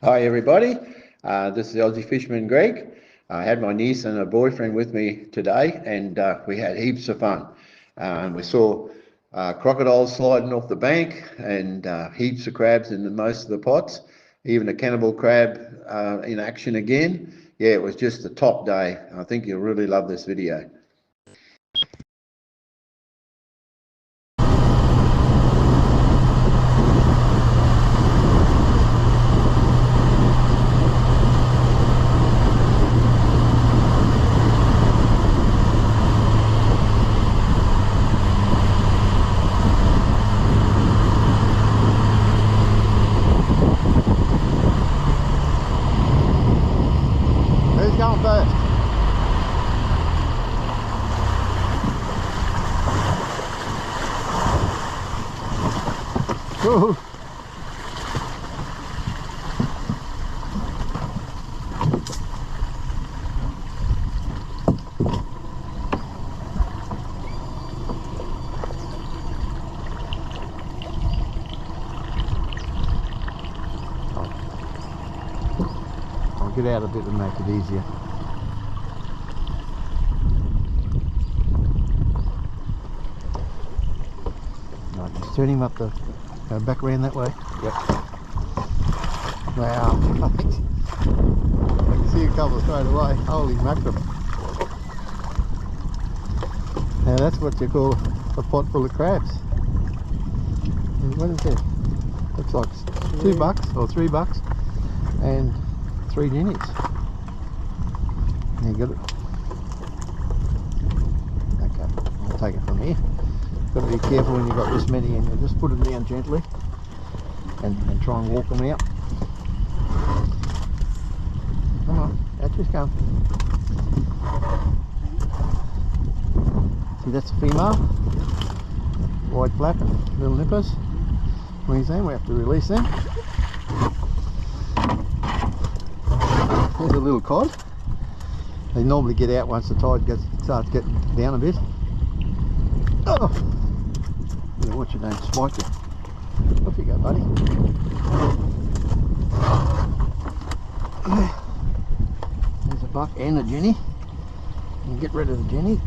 Hi everybody, this is Aussie Fisherman Greg. I had my niece and her boyfriend with me today and we had heaps of fun. We saw crocodiles sliding off the bank and heaps of crabs in most of the pots, even a cannibal crab in action again. Yeah, it was just a top day. I think you'll really love this video. Who's going first? Ooh. I'll get out a bit and make it easier. Right, just turn him up the go back around that way. Yep. Wow, I can see a couple straight away. Holy mackerel. Now that's what you call a pot full of crabs. What is it? Looks like $2 or $3 and 3 guineas. You got it. Okay, I'll take it from here. Got to be careful when you've got this many, and you just put them down gently and try and walk them out. Come on, out you come. See, that's a female, white flap and little nippers. Queensland, we have to release them. There's a little cod. They normally get out once the tide starts getting down a bit. Oh! Yeah, watch your name, spike you. Off you go, buddy. There's a buck and a jenny. You get rid of the jenny.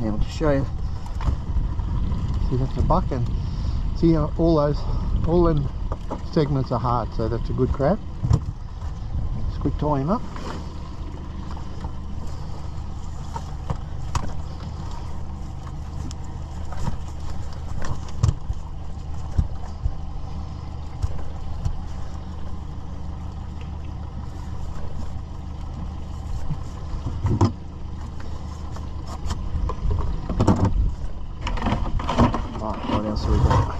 Now I'll just show you. See, that's a buck, and see how all them segments are hard, so that's a good crab. Just quick tie him up. What else have we got?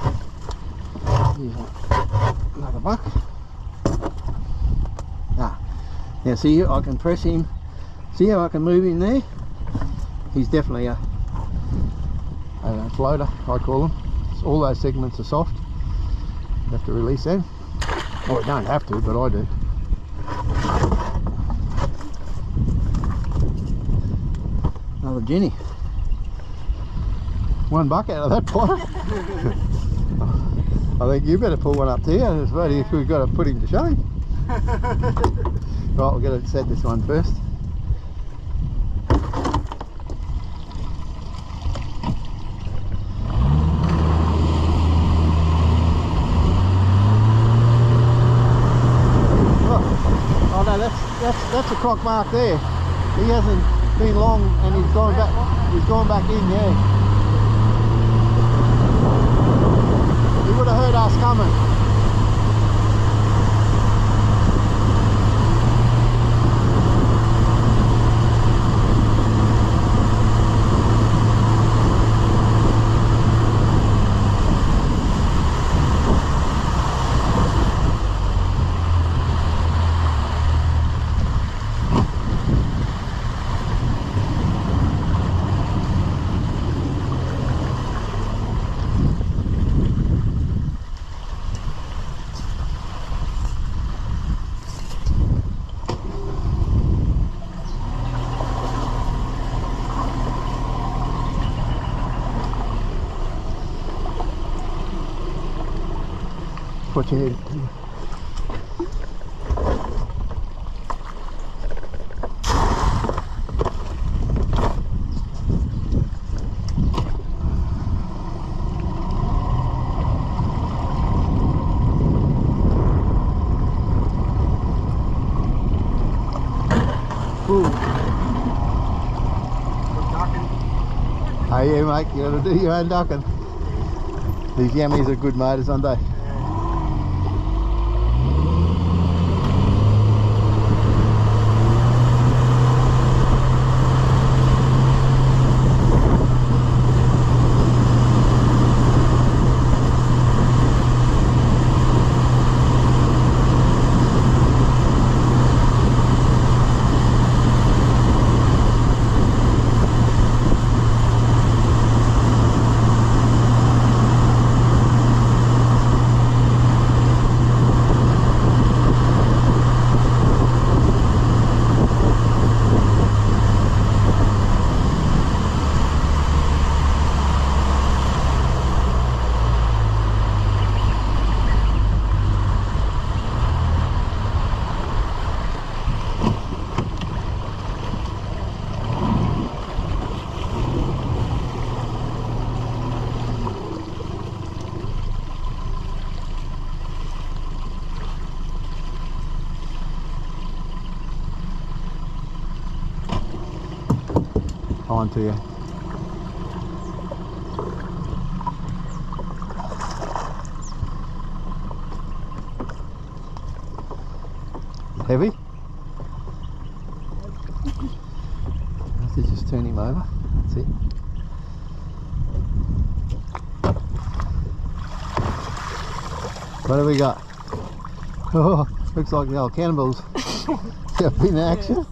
Here's another buck. Now see, I can press him. See how I can move him there? He's definitely a floater, I call him. So all those segments are soft. You have to release them. Oh, you don't have to, but I do. Another jenny. $1 out of that pot. I think you better pull one up there. It's ready if we've got to put him to shame. Right, we'll get to set this one first. Oh no, that's a croc mark there. He hasn't been long and he's gone back. He's gone back in, yeah. He would have heard us coming. Put your head Ooh. Good ducking. Oh yeah, mate, you gotta do your own ducking. These yammies are good motors, aren't they? On to you. Heavy? Let's just turn him over. That's it. What have we got? Oh, looks like the old Cannibals have been in action.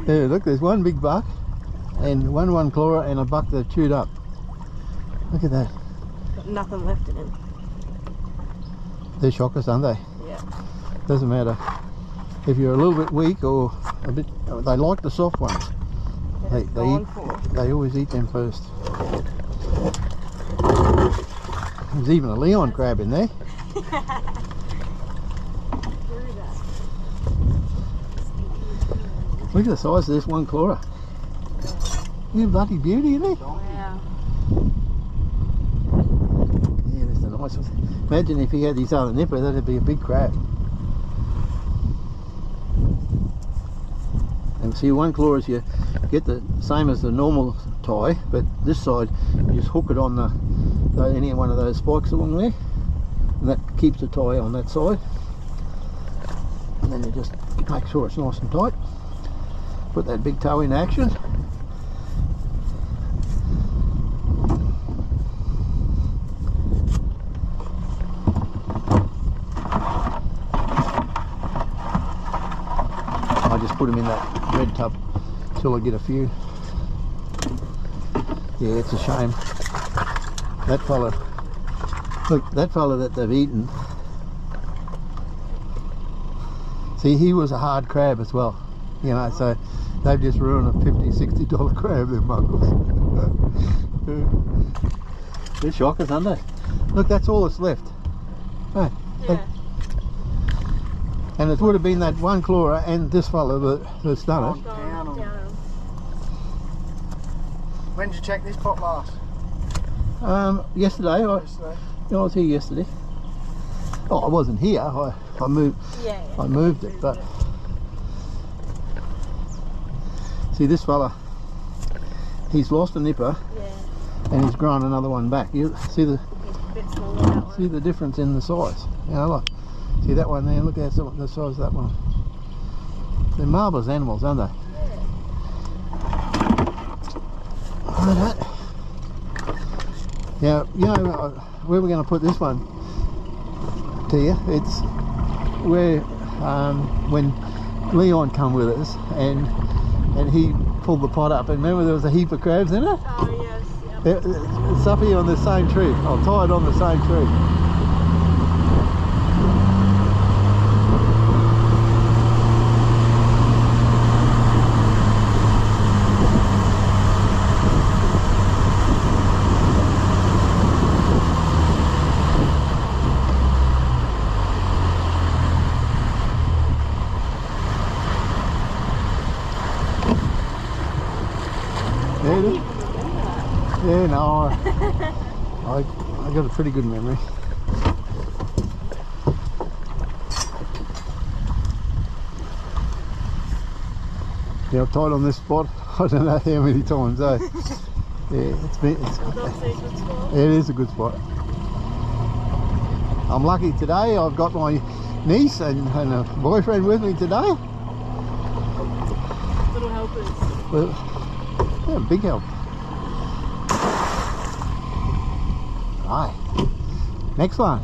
Yeah, look, there's one big buck and one clawer and a buck that chewed up. Look at that. Got nothing left in him. They're shockers, aren't they? Yeah. Doesn't matter. If you're a little bit weak or a bit, they like the soft ones. They always eat them first. There's even a Leon crab in there. Look at the size of this one clawer. You bloody beauty, isn't he? Wow. Yeah, that's the nice one. Imagine if he had his other nipper, that'd be a big crab. And see, one claw is you get the same as the normal tie, but this side you just hook it on any one of those spikes along there, and that keeps the tie on that side. And then you just make sure it's nice and tight. Put that big toe in action. I just put them in that red tub till I get a few. Yeah, it's a shame. That fella, look, that fella that they've eaten, see, he was a hard crab as well, you know, so they've just ruined a $50, $60 crab, them muggles. They're shockers, aren't they? Look, that's all that's left. Hey, Yeah. and it would have been that one clawer and this fella that's done it. Down on. Down. When did you check this pot last? Yesterday, I was here yesterday. Oh, I wasn't here. I moved. Yeah. I moved it, but see this fella, he's lost a nipper Yeah. and he's grown another one back. You see He's a bit smaller, that one. see the difference in the size. You know, look, see that one there. Look at the size of that one. They're marvellous animals, aren't they? Yeah. Right. Now, you know where we're going to put this one to you? It's where when Leon come with us and he pulled the pot up, and remember there was a heap of crabs in it? Oh, yes. Yep. It's up here on the same tree. I'll tie it on the same tree. Yeah, no, I got a pretty good memory. Yeah, I've tied on this spot I don't know how many times, eh? Yeah, Well, don't say good sport. it is a good spot. I'm lucky today, I've got my niece and a boyfriend with me today. Little helpers. Well, yeah, big help. Right, next one.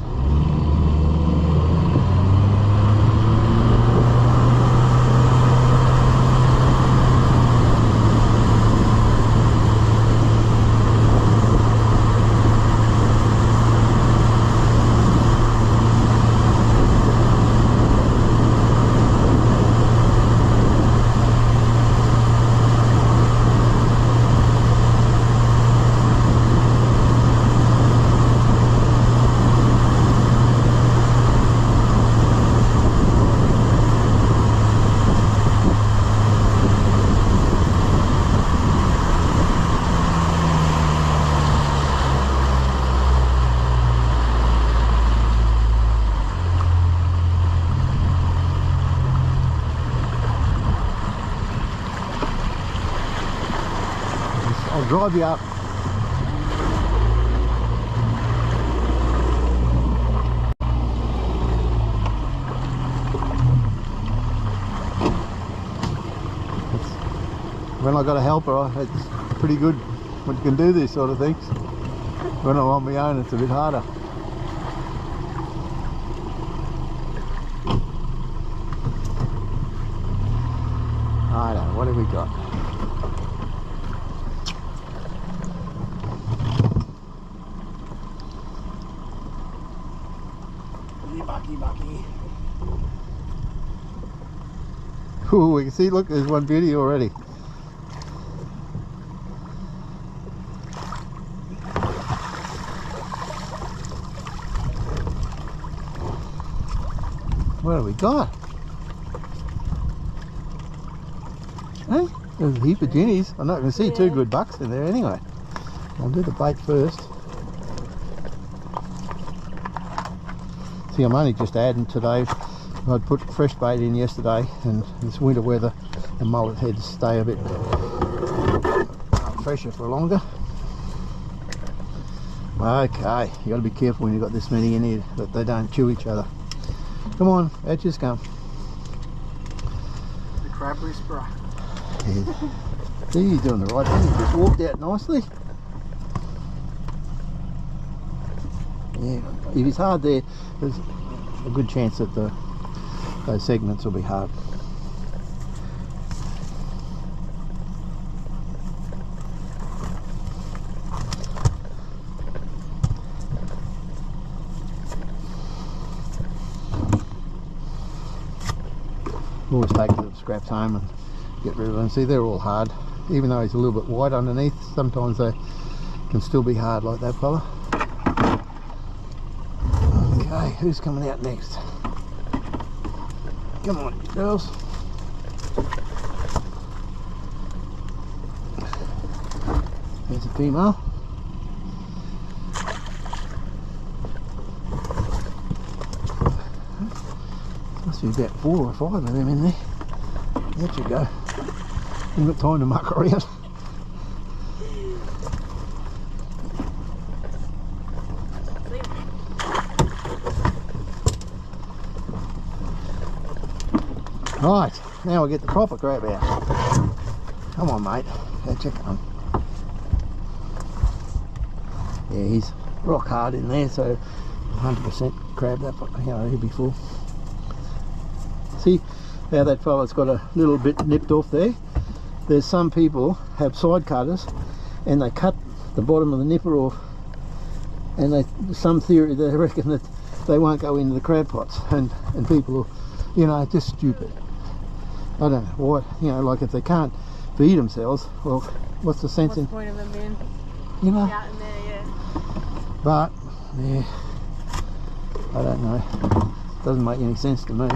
I'll drive you up. When I got a helper, it's pretty good when you can do these sort of things. When I'm on my own, it's a bit harder. Righto, what have we got? Bucky. Ooh, we can see, look, there's one beauty already. What have we got? Hey, there's a heap of guineas. I'm not going to see two good bucks in there anyway. I'll do the bait first. See, I'm only just adding today. I'd put fresh bait in yesterday, and this winter weather, the mullet heads stay a bit fresher for longer. Okay, you got to be careful when you've got this many in here that they don't chew each other. Come on, out you come. The crab whisperer. Yeah. See, you're doing the right thing. You just walked out nicely. Yeah, if it's hard there, there's a good chance that those segments will be hard. Always take the scraps home and get rid of them. See, they're all hard. Even though he's a little bit white underneath, sometimes they can still be hard like that fella. Okay, who's coming out next? Come on, girls. There's a female. Must be about 4 or 5 of them in there. There you go. Haven't got time to muck around. Right, now we'll get the proper crab out. Come on, mate. There you come. Yeah, he's rock hard in there, so 100% crab that, you know, he'll be full. See how that fella's got a little bit nipped off there? There's some people have side cutters and they cut the bottom of the nipper off, and some theory they reckon that they won't go into the crab pots, and people are, you know, just stupid. I don't know what, you know, like if they can't feed themselves, well, what's the sense What's the point of them being you know? out in there, yeah. But yeah, I don't know. Doesn't make any sense to me.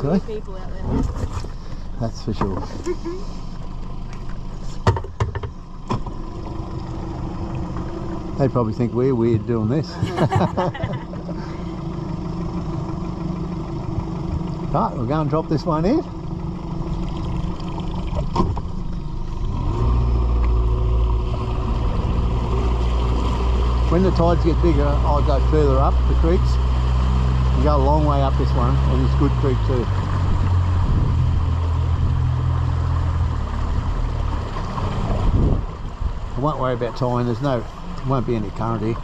Okay, People out there. that's for sure. They probably think we're weird doing this. Right, we'll go and drop this one in. when the tides get bigger, I'll go further up the creeks. You go a long way up this one, and it's good creek too. I won't worry about tying, won't be any current here.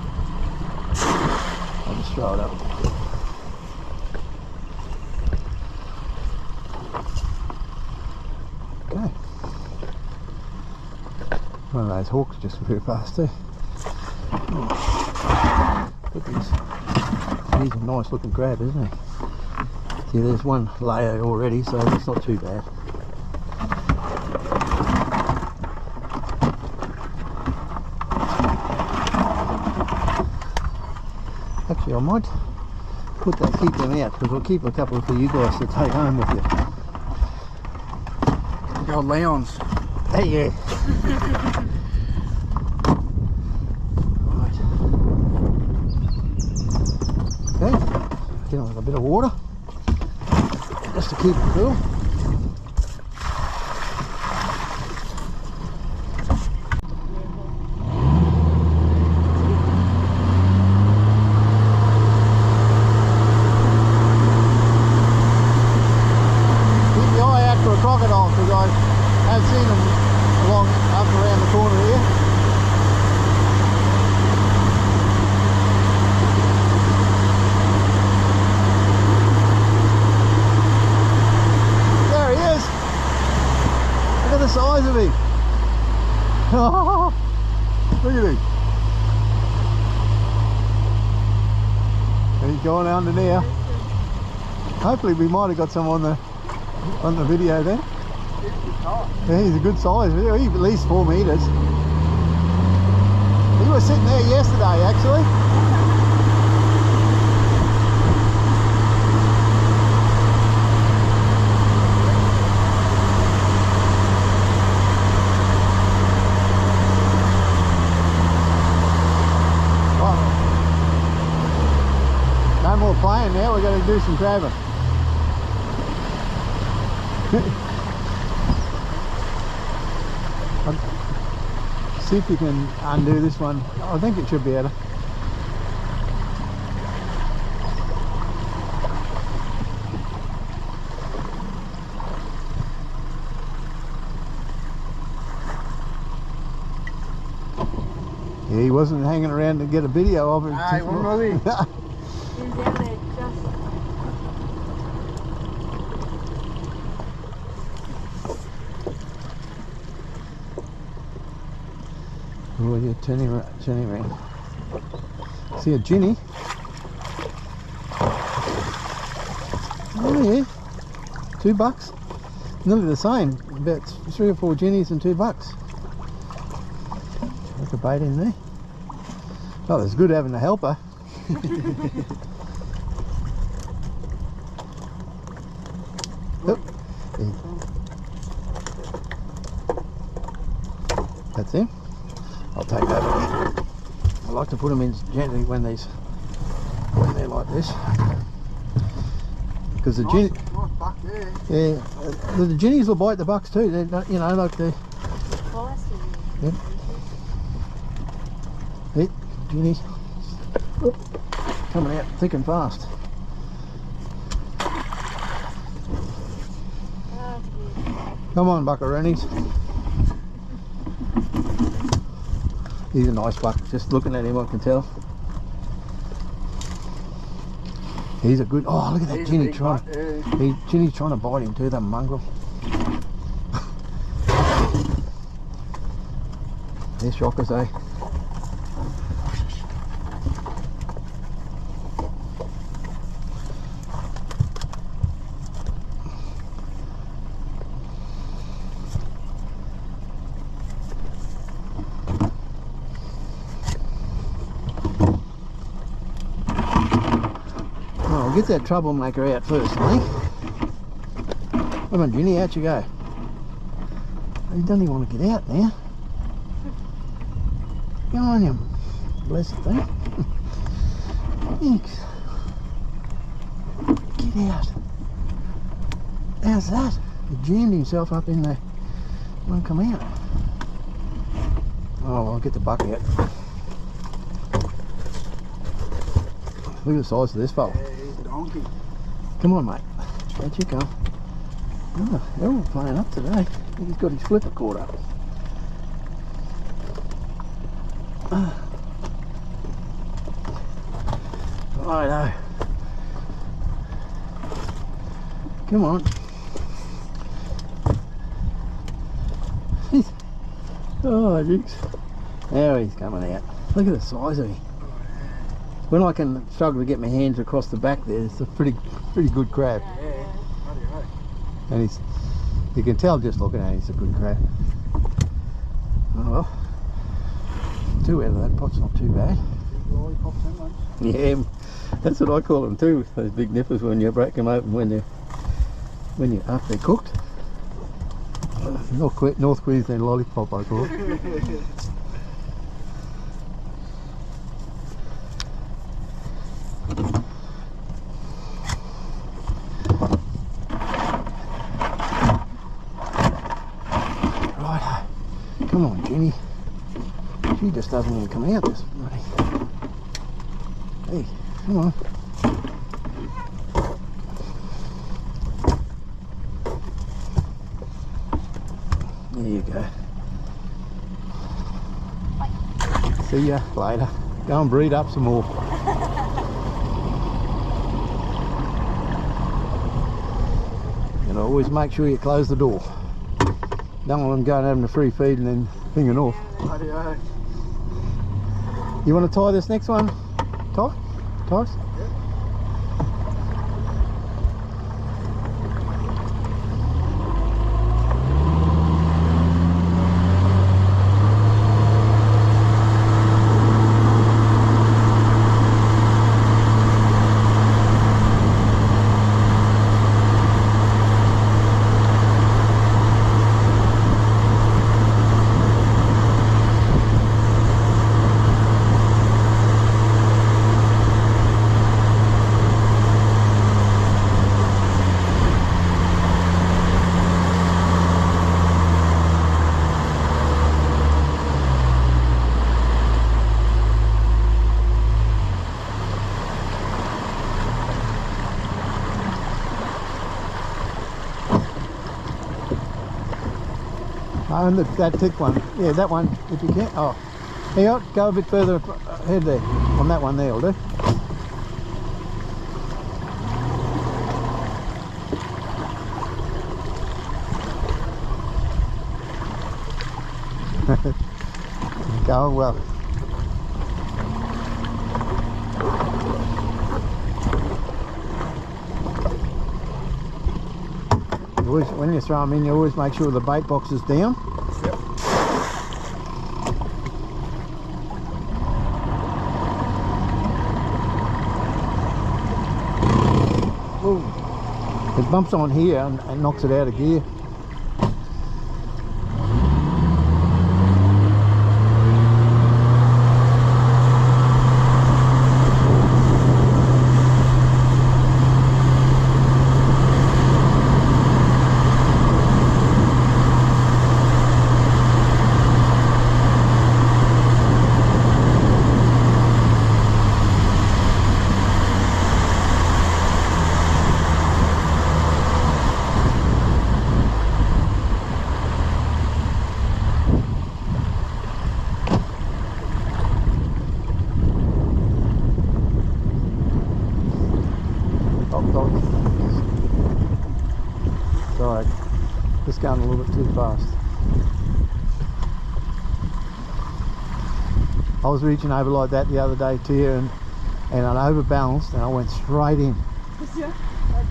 I'll just throw it up. Okay. One of those hawks just flew past too. Look at this. He's a nice looking crab, isn't he? See, there's one layer already, so it's not too bad. Actually, I might keep them out, because I'll keep a couple for you guys to take home with you. Go Leon's. Hey, yeah. Right. Okay, get on with a bit of water, just to keep it cool. Crocodile, because I have seen them along up around the corner here. There he is. Look at the size of him. Look at him. He's going under now. Hopefully we might have got some on the video then. Yeah, he's a good size. He's at least 4 meters. He was sitting there yesterday actually. Right. No more playing now, we're going to do some crabbing. See if you can undo this one. I think it should be able to. Yeah, he wasn't hanging around to get a video of it. Aye, what was he? He's down there just. Oh, yeah, turn him around. See a ginny? Oh yeah, $2. Nearly the same. About 3 or 4 ginnies and $2. Look a bait in there. Oh, it's good having a helper. Oh, yeah. That's him. I'll take that again. I like to put them in gently when they're like this, because the nice buck there. yeah, the ginnies will bite the bucks too. They're not, you know, like the yep. Hey, ginnies coming out thick and fast. Come on, buckaroonies. He's a nice buck. Just looking at him, I can tell. He's a good. Oh, look at that ginny trying. Ginny's trying to bite him too. That mongrel. They're shockers, eh? Get that troublemaker out first, I think. Come on, Ginny, out you go. He doesn't even want to get out now. Go on, you blessed thing. Thanks. Get out. How's that? He jammed himself up in there. Won't come out. Oh, I'll get the bucket out. Look at the size of this fella. Yeah, he's a donkey. Come on, mate. Don't you come. Oh, they're all playing up today. I think he's got his flipper caught up. Righto. Come on. Oh, Dukes. There he's coming out. Look at the size of him. When I can struggle to get my hands across the back there, it's a pretty good crab. Yeah, bloody right. And you can tell just looking at him, he's a good crab. Oh well. 2 out of that pot's not too bad. Big lollipops and ones. Yeah, that's what I call them too, those big nippers when you break them open after they're cooked. North Queensland lollipop, I call it. Right, come on, Jenny. She just doesn't want to come out this bloody. Hey, come on. There you go. See ya later. Go and breed up some more. And always make sure you close the door. Don't want them going having a free feed and then hanging off. Bloody right. You want to tie this next one? Tie? Ties? Oh, and that thick one. Yeah, that one, if you can. Oh, here, go a bit further ahead there. On that one there, will do. Going well. Always, when you throw them in, you always make sure the bait box is down. Yep. Ooh. It bumps on here and knocks it out of gear. Sorry, just going a little bit too fast. I was reaching over like that the other day too, and I overbalanced and I went straight in. Yeah.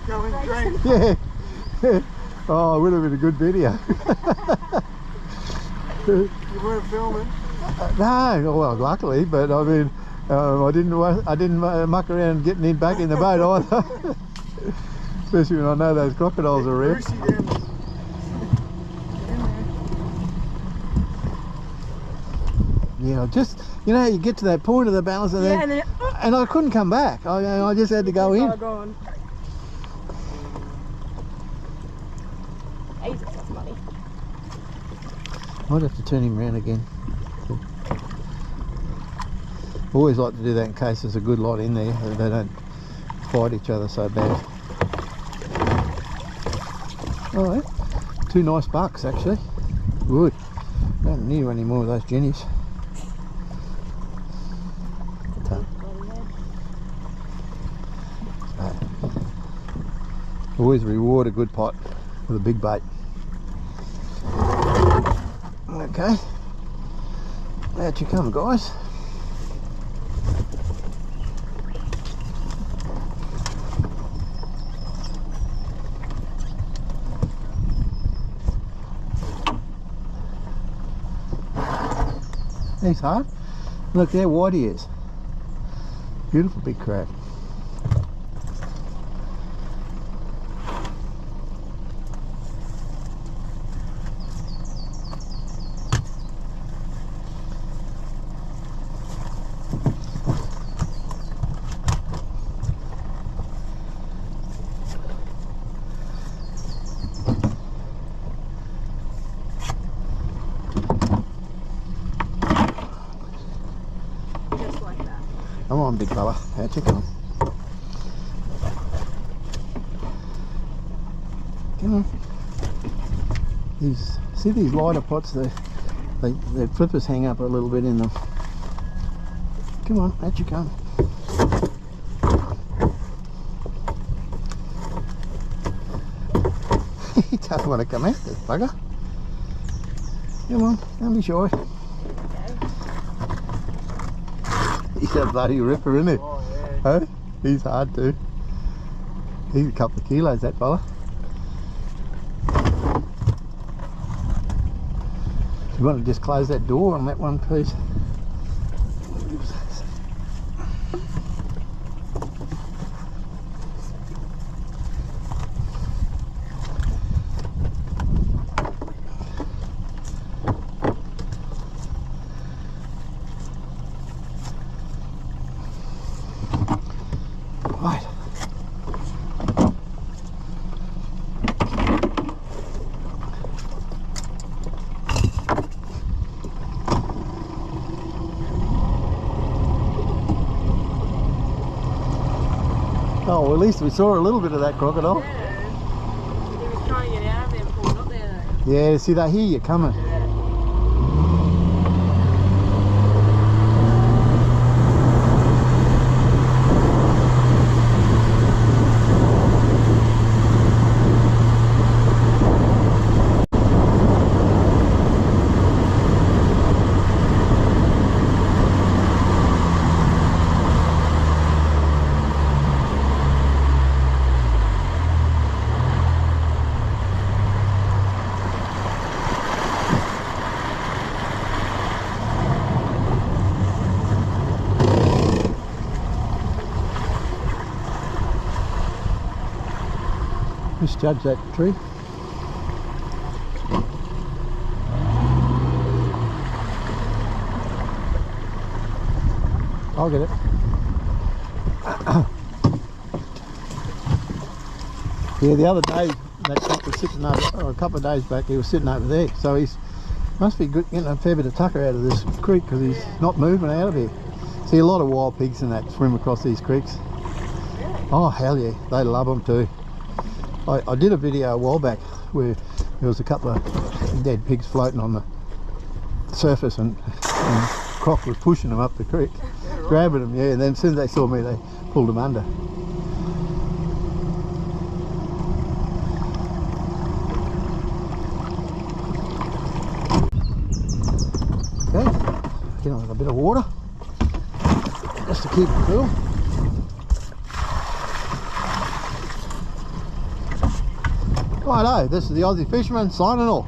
Going great. Yeah. Oh, it would have been a good video. You weren't filming. No, well, luckily, but I mean, I didn't muck around getting in back in the boat either. Especially when I know those crocodiles are around. Brucey down there. Yeah, just, you know, you get to that point of the balance and Yeah, then, and I couldn't come back. I just had to go in. Gone. Jesus, that's money. I'd have to turn him around again. Always like to do that in case there's a good lot in there, they don't fight each other so bad. Alright, 2 nice bucks actually. Good. Don't need any more of those jennies. Always reward a good pot with a big bait. Okay, out you come, guys. He's hard. Look how wide he is. Beautiful big crab. Come on, big fella. Out you come. Come on. See these lighter pots, their flippers hang up a little bit in them. Come on, out you come. He doesn't want to come out, this bugger. Come on, don't be shy. He's a bloody ripper, isn't he? Oh, yeah. Hey? He's hard too. He's a couple of kilos, that fella. You want to just close that door on that one, please? Right. Oh, well, at least we saw a little bit of that crocodile. Yeah. He was trying to get out of there before we got there though. Yeah, see, they hear you coming. Just judge that tree. I'll get it. Yeah, the other day that cock was sitting over, or a couple of days back, he was sitting over there. So he's must be good, getting a fair bit of tucker out of this creek because he's not moving out of here. See a lot of wild pigs and that swim across these creeks. Oh hell yeah, they love them too. I did a video a while back where there was a couple of dead pigs floating on the surface and Croc was pushing them up the creek, grabbing them, yeah, and then as soon as they saw me they pulled them under. Okay, get on with a bit of water just to keep it cool. Righto, this is the Aussie Fisherman signing off.